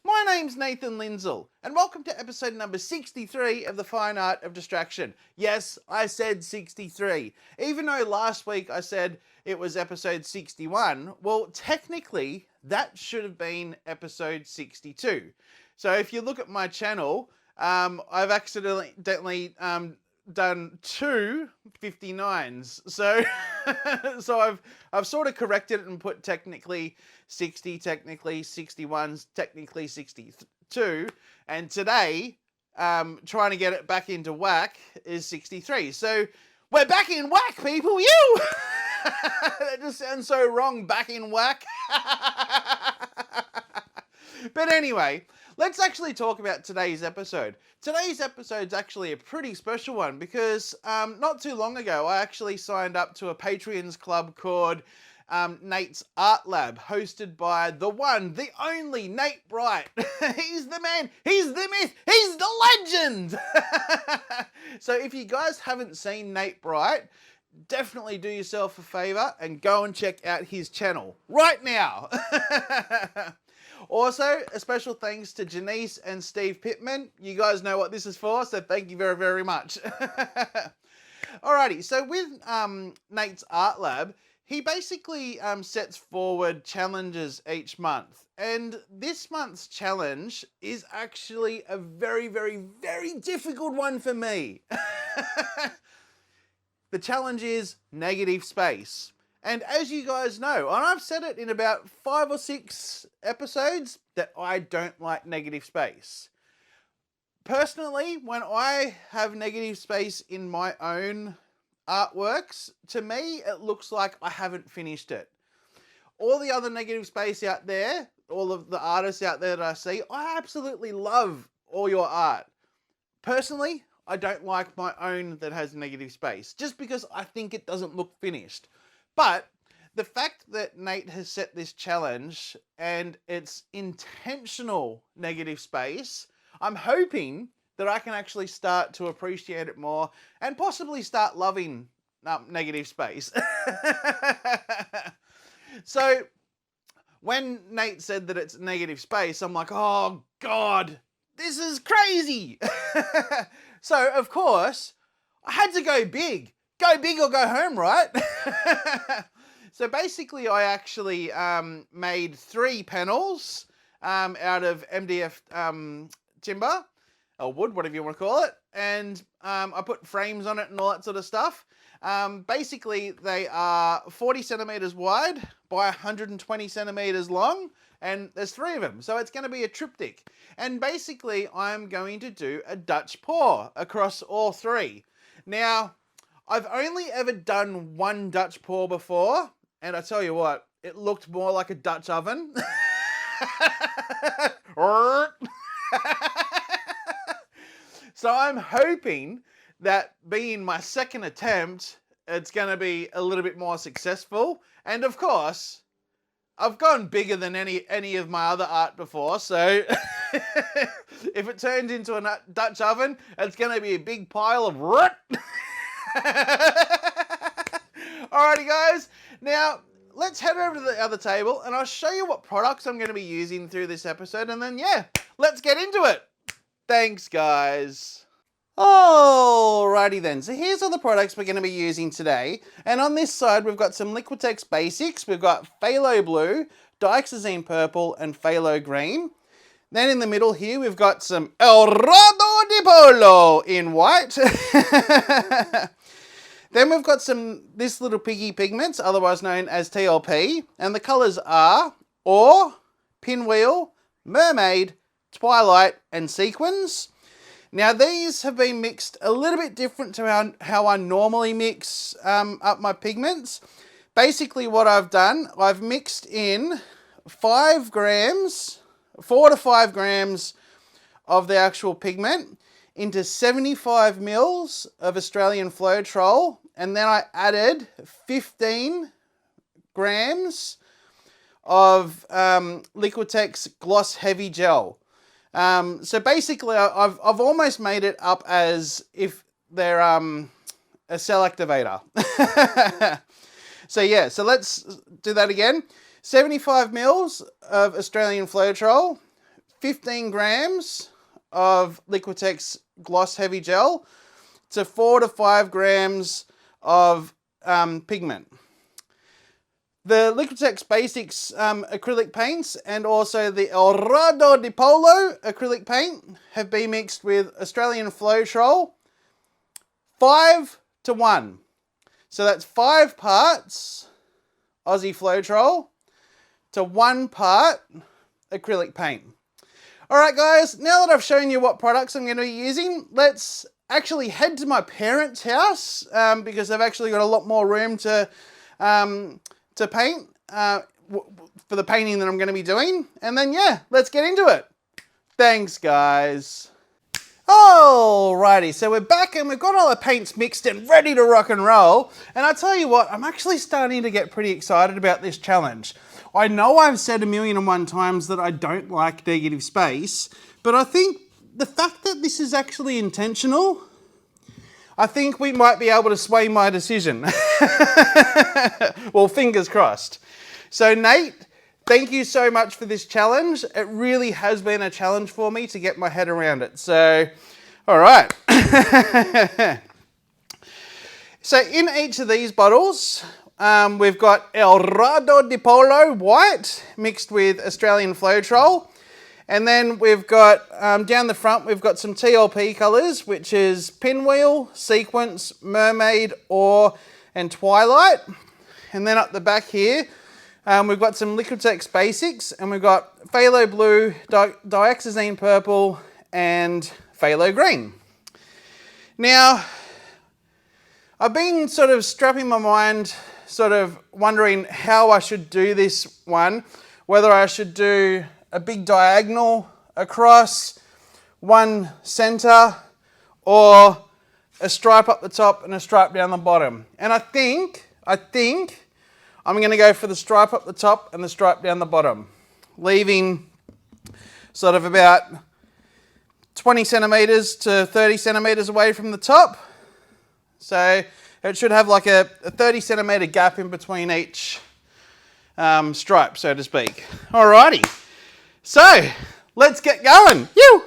My name's Nathan Lindsell, and welcome to episode number 63 of The Fine Art of Distraction. Yes, I said 63. Even though last week I said it was episode 61, well, technically, that should have been episode 62. So if you look at my channel, I've accidentally done two 59s. So I've sort of corrected it and put technically 60, technically 61s, technically 62. And today, trying to get it back into whack is 63. So we're back in whack, people. You! That just sounds so wrong, back in whack. But anyway, let's actually talk about today's episode. Today's episode's actually a pretty special one because not too long ago, I actually signed up to a Patreons club called Nate's Art Lab, hosted by the one, the only Nate Bright. He's the man, he's the myth, he's the legend. So if you guys haven't seen Nate Bright, definitely do yourself a favor and go and check out his channel right now. Also, a special thanks to Janice and Steve Pittman. You guys know what this is for, so thank you very, very much. Alrighty, so with Nate's Art Lab, he basically sets forward challenges each month. And this month's challenge is actually a very, very, very difficult one for me. The challenge is negative space. And as you guys know, and I've said it in about 5 or 6 episodes, that I don't like negative space. Personally, when I have negative space in my own artworks, to me, it looks like I haven't finished it. All the other negative space out there, all of the artists out there that I see, I absolutely love all your art. Personally, I don't like my own that has negative space, just because I think it doesn't look finished. But the fact that Nate has set this challenge and it's intentional negative space, I'm hoping that I can actually start to appreciate it more and possibly start loving negative space. So when Nate said that it's negative space, I'm like, oh God, this is crazy. So of course, I had to go big. Go big or go home, right? So basically, I actually made 3 panels out of MDF timber, or wood, whatever you want to call it. And I put frames on it and all that sort of stuff. Basically, they are 40 centimeters wide by 120 centimeters long. And there's 3 of them. So it's going to be a triptych. And basically, I'm going to do a Dutch pour across all 3. Now, I've only ever done one Dutch pour before, and I tell you what, it looked more like a Dutch oven. So I'm hoping that being my second attempt, it's going to be a little bit more successful. And of course, I've gone bigger than any of my other art before, so if it turns into a Dutch oven, it's going to be a big pile of Alrighty guys, now let's head over to the other table and I'll show you what products I'm going to be using through this episode, and then yeah, let's get into it. Thanks guys. Alrighty then, so here's all the products we're going to be using today, and on this side we've got some Liquitex basics. We've got Phthalo Blue, Dioxazine Purple and Phthalo Green. Then in the middle here, we've got some El Rado di Polo in white. Then we've got this little piggy pigments, otherwise known as TLP. And the colours are Ore, Pinwheel, Mermaid, Twilight and Sequins. Now these have been mixed a little bit different to how I normally mix up my pigments. Basically what I've done, I've mixed in 4 to 5 grams of the actual pigment into 75 mils of Australian Floetrol, and then I added 15 grams of Liquitex Gloss Heavy Gel. So basically I've almost made it up as if they're a cell activator. So yeah, so let's do that again. 75 mils of Australian Floetrol, 15 grams of Liquitex Gloss Heavy Gel to 4 to 5 grams of pigment. The Liquitex Basics acrylic paints and also the El Rado di Polo acrylic paint have been mixed with Australian Floetrol 5 to 1. So that's 5 parts Aussie Floetrol to 1 part acrylic paint. All right, guys, now that I've shown you what products I'm going to be using, let's actually head to my parents' house because they've actually got a lot more room to paint for the painting that I'm going to be doing. And then, yeah, let's get into it. Thanks, guys. Alrighty, so we're back and we've got all the paints mixed and ready to rock and roll. And I tell you what, I'm actually starting to get pretty excited about this challenge. I know I've said 1,000,001 times that I don't like negative space, but I think the fact that this is actually intentional, I think we might be able to sway my decision. Well, fingers crossed. So Nate, thank you so much for this challenge. It really has been a challenge for me to get my head around it. So, all right. So in each of these bottles, we've got El Rado di Polo white mixed with Australian Floetrol. And then we've got, down the front, we've got some TLP colours, which is Pinwheel, Sequence, Mermaid, Ore, and Twilight. And then up the back here, we've got some Liquitex Basics, and we've got Phthalo Blue, Dioxazine Purple, and Phthalo Green. Now, I've been sort of strapping my mind, sort of wondering how I should do this one, whether I should do a big diagonal across, one center, or a stripe up the top and a stripe down the bottom. And I think I'm going to go for the stripe up the top and the stripe down the bottom, leaving sort of about 20 centimeters to 30 centimeters away from the top. So it should have like a 30 centimeter gap in between each stripe, so to speak. Alrighty. So, let's get going. You.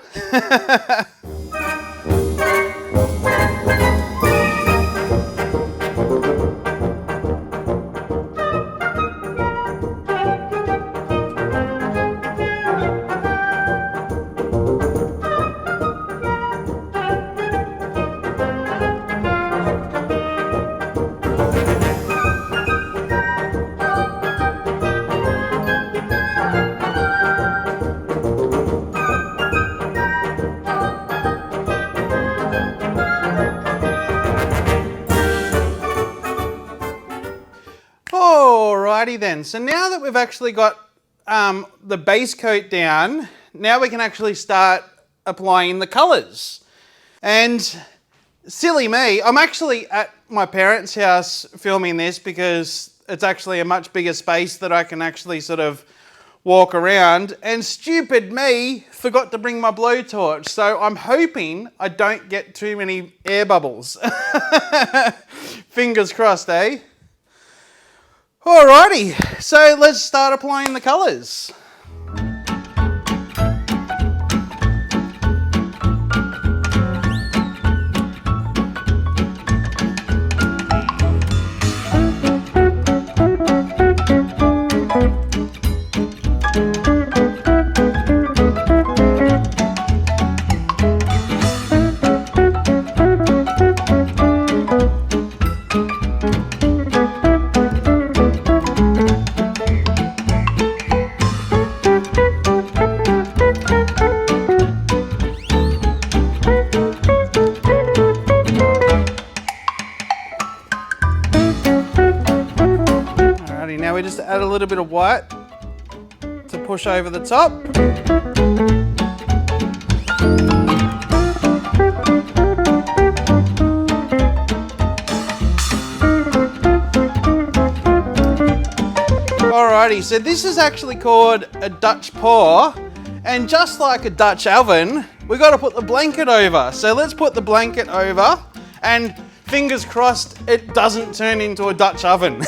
Alrighty then, so now that we've actually got the base coat down, now we can actually start applying the colours. And silly me, I'm actually at my parents' house filming this because it's actually a much bigger space that I can actually sort of walk around, and stupid me forgot to bring my blowtorch, so I'm hoping I don't get too many air bubbles. Fingers crossed, eh? Alrighty, so let's start applying the colours. Now we just add a little bit of white to push over the top. Alrighty, so this is actually called a Dutch pour, and just like a Dutch oven, we got to put the blanket over. So let's put the blanket over, and fingers crossed it doesn't turn into a Dutch oven.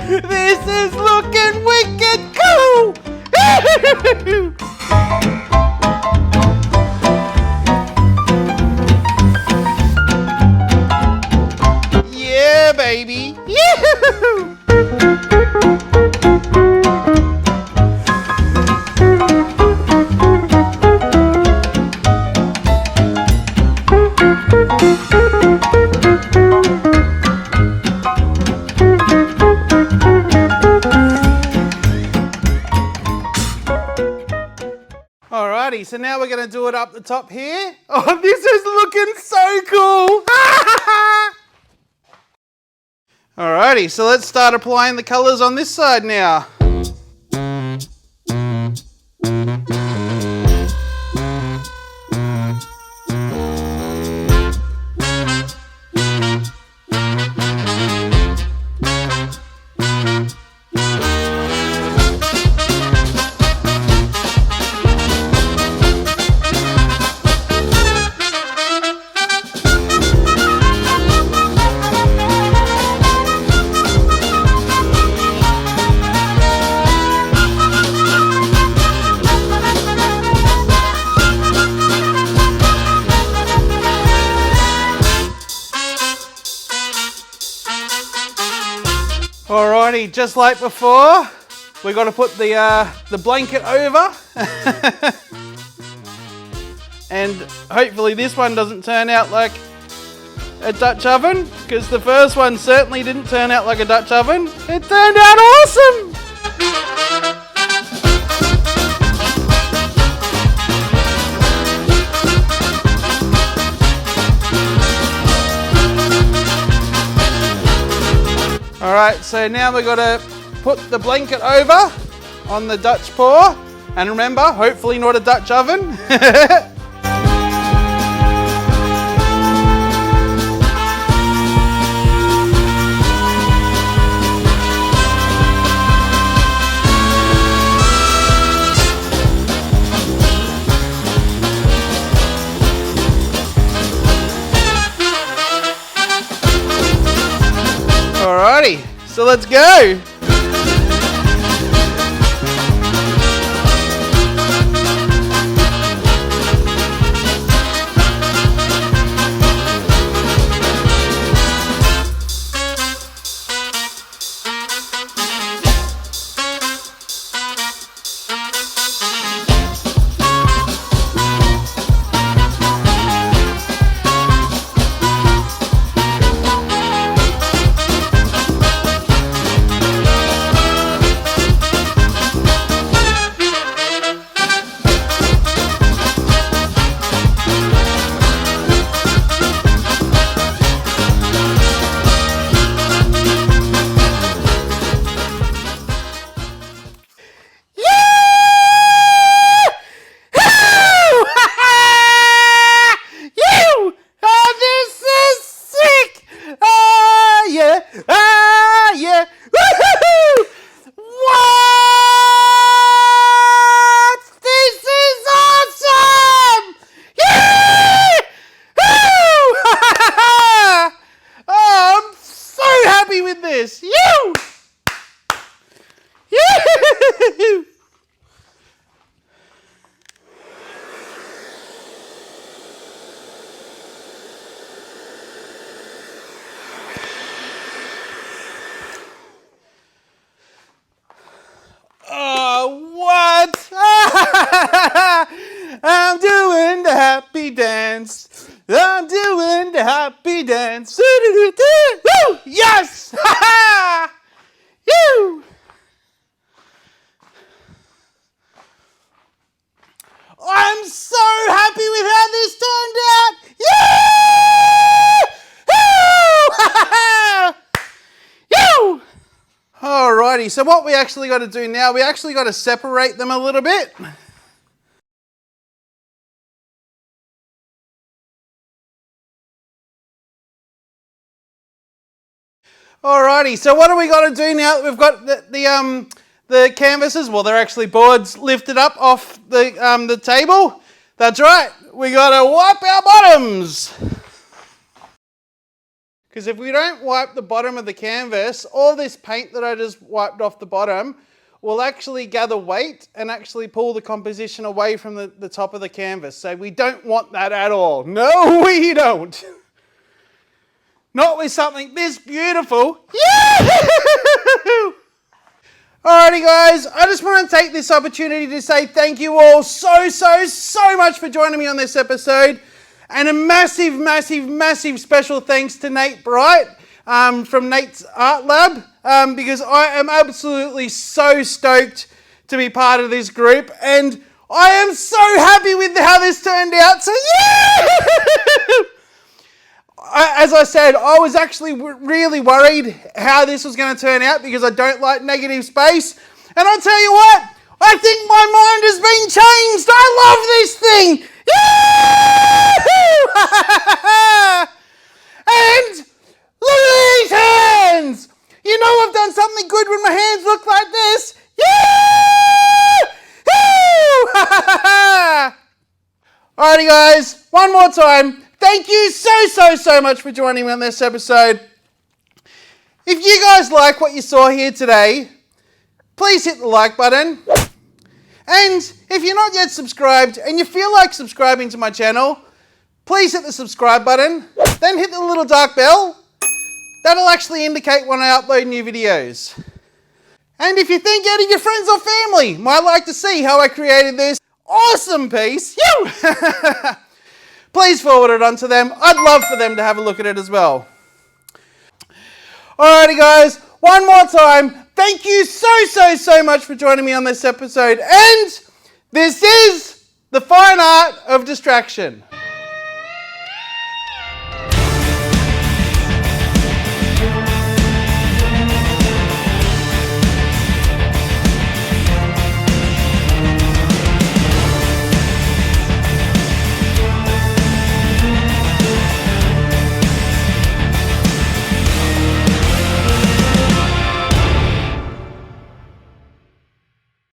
This is looking wicked cool! Yeah, baby! Yoo-hoo! Alrighty, so now we're going to do it up the top here. Oh, this is looking so cool! Alrighty, so let's start applying the colours on this side now. Alrighty, just like before, we got to put the blanket over, and hopefully this one doesn't turn out like a Dutch oven, because the first one certainly didn't turn out like a Dutch oven. It turned out awesome! Alright, so now we've got to put the blanket over on the Dutch pour, and remember, hopefully not a Dutch oven. Alrighty, so let's go! I'm doing the happy dance. I'm doing the happy dance. Woo! Yes! Woo! I'm so happy with how this turned out. Yeah! Alrighty, so what we actually got to do now, we actually got to separate them a little bit. Alrighty, so what do we got to do now that we've got the canvases? Well, they're actually boards lifted up off the table. That's right, we got to wipe our bottoms. Because if we don't wipe the bottom of the canvas, all this paint that I just wiped off the bottom will actually gather weight and actually pull the composition away from the top of the canvas. So we don't want that at all. No, we don't. Not with something this beautiful. Alrighty guys, I just want to take this opportunity to say thank you all so much for joining me on this episode. And a massive special thanks to Nate Bright from Nate's Art Lab because I am absolutely so stoked to be part of this group and I am so happy with how this turned out. So yeah! As I said, I was actually really worried how this was going to turn out because I don't like negative space. And I'll tell you what, I think my mind has been changed. I love this thing. And look at these hands. You know I've done something good when my hands look like this. Alrighty guys, one more time. Thank you so much for joining me on this episode. If you guys like what you saw here today, please hit the like button. And if you're not yet subscribed and you feel like subscribing to my channel, please hit the subscribe button, then hit the little dark bell. That'll actually indicate when I upload new videos. And if you think any of your friends or family might like to see how I created this awesome piece, please forward it on to them. I'd love for them to have a look at it as well. Alrighty guys, one more time, thank you so much for joining me on this episode. And this is the fine art of distraction.